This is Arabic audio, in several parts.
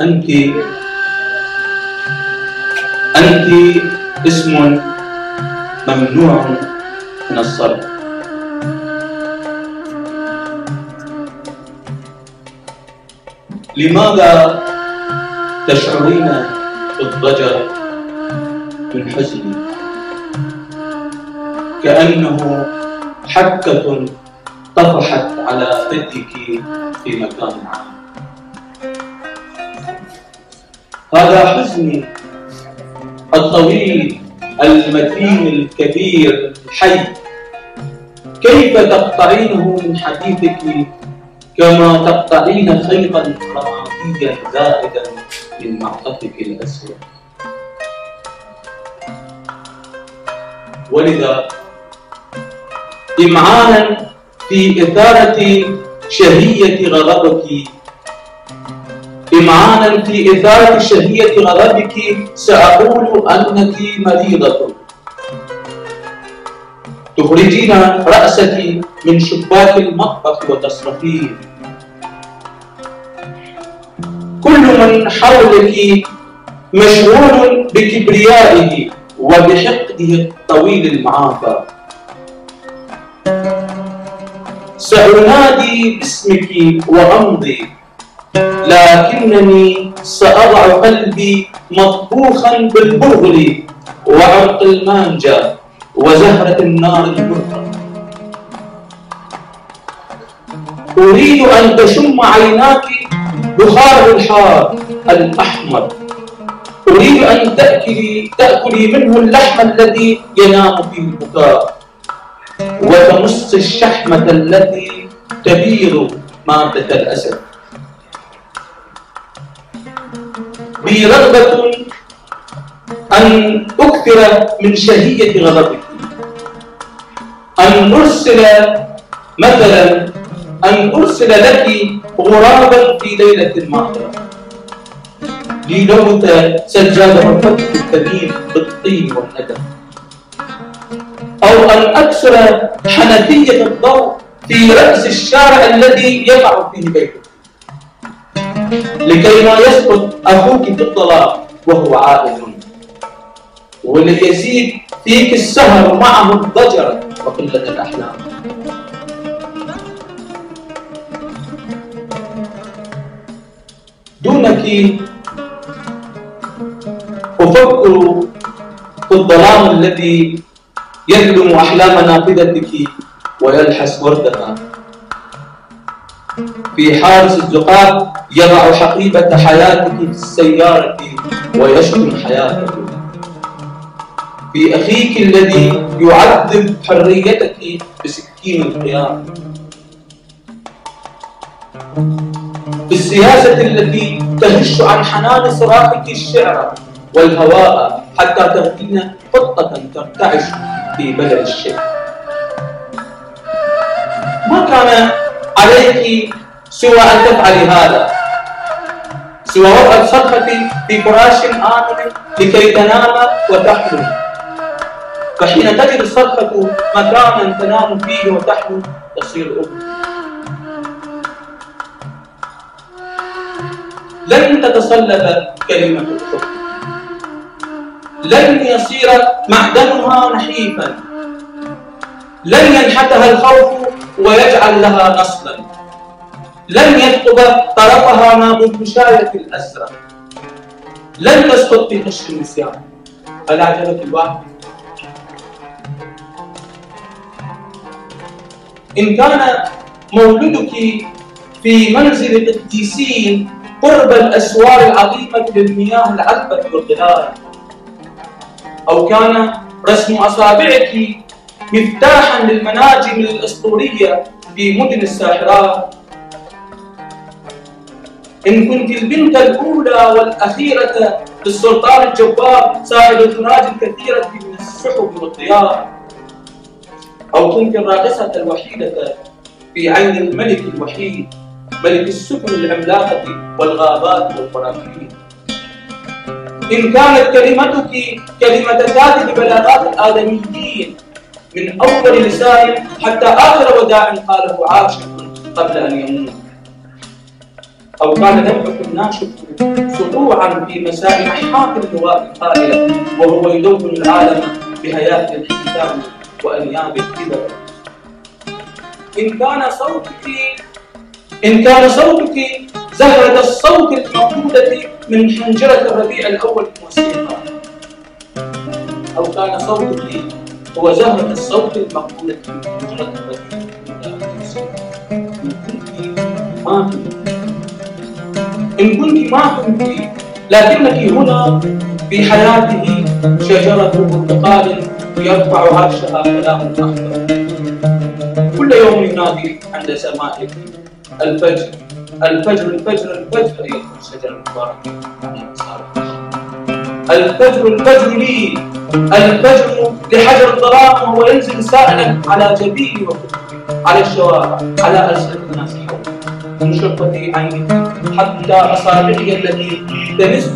أنت اسم ممنوع من الصرف. لماذا تشعرين بالضجر من حزني كأنه حكة طفحت على خدك في مكان عام؟ هذا حزني الطويل المتين الكبير الحي، كيف تقطعينه من حديثك كما تقطعين خيطا رماديا زائدا من معطفك الأسود؟ ولذا إمعانا في إثارة شهية غضبك، إمعانا في إثارة شهية غضبك سأقول أنك مريضة. تخرجين رأسك من شباك المطبخ وتصرخين. كل من حولك مشغول بكبريائه وبحقده الطويل المعافى. سأنادي باسمك وأمضي، لكنني سأضع قلبي مطبوخا بالبغل وعرق المانجا وزهرة النار المرة. أريد أن تشم عيناك بخار الحار الأحمر. أريد أن تأكلي منه اللحم الذي ينام فيه البكاء، وتمص الشحمة التي تبيض مادة الأسد. بي رغبة أن أكثر من شهية غضبك، أن أرسل لك غرابا في ليلة ماطرة ليلوث سجاد غرفتك الثمين بالطين والندم، أو أن أكسر حنفية الضوء في رأس الشارع الذي يقع فيه بيتك لكي ما يسقط أخوك في الظلام وهو عائد، وليزيد فيك السهر معه الضجر وقلة الأحلام. دونك أفكر في الظلام الذي يهدم أحلام نافذتك ويلحس وردها، في حارس الزقاق يضع حقيبة حياتك في السيارة ويشتم حياتك، في أخيك الذي يعذب حريتك بسكين الخيار، في السياسة التي تهش عن حنان صراخك الشعر والهواء حتى تغفين قطة ترتعش في بلد الشيء. ما كان عليك سوى أن تفعلي هذا، سوى وضع صرختي في فراش آمن لكي تنام وتحلم، فحين تجد الصرخة مكانا تنام فيه وتحلم تصير أم. لن تتصلب كلمة الحب، لن يصير معدنها نحيفا، لن ينحتها الخوف ويجعل لها نصلا، لن يثقب طرفها ما بالمشاية الأزرق، لن تسقط في قش النسيان. هل أعجبك الواقع؟ إن كان مولدك في منزل قديسين قرب الأسوار العظيمة للمياه العذبة والظلال، أو كان رسم أصابعك مفتاحا للمناجم الأسطورية في مدن الساحرات، إن كنت البنت الأولى والأخيرة للسلطان الجبار صاحب الخراج الكثيرة من السحب والضياء، أو كنت الراقصة الوحيدة في عين الملك الوحيد ملك السفن العملاقة والغابات والبراكين، إن كانت كلمتك كلمة كاتب بلاغات الآدميين من أول لسان حتى آخر وداع قاله عاشق قبل أن يموت، أو قال لوحة ناشف سطوعا في مساء محاق اللواء القائلة وهو يدون العالم بهياء الحكام وأنياب الكبر. إن كان صوتك زهرة الصوت الموجودة من حنجرة الربيع الأول الموسيقى، أو كان صوتك هو زهرة الصوت المقبولة من حنجرة الربيع الأول الموسيقى، إن كنت ما كنت لكنك هنا في حياته شجرة برتقال يرفع عرشها كلام أخضر. كل يوم ينادي عند سمائك الفجر الفجر الفجر الفجر أيها الشجرة المباركة على مسارك. الفجر الفجر لي، الفجر لحجر الظلام وهو ينزل سائلا على جبيني وكتبي، على الشوارع، على ألسنة الناس حولي، من شرفتي عيني حتى أصابعي التي تمس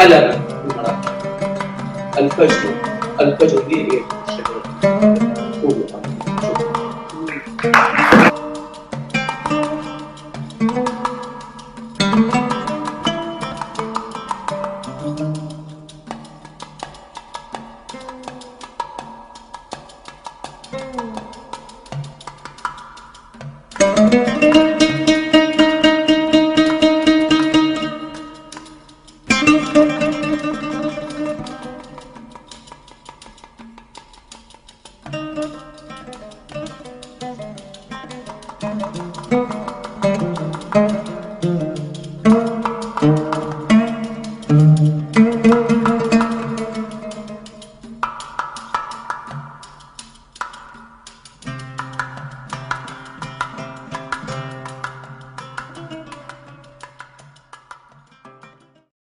ألما بمراكب. الفجر الفجر لي أيها الشجرة.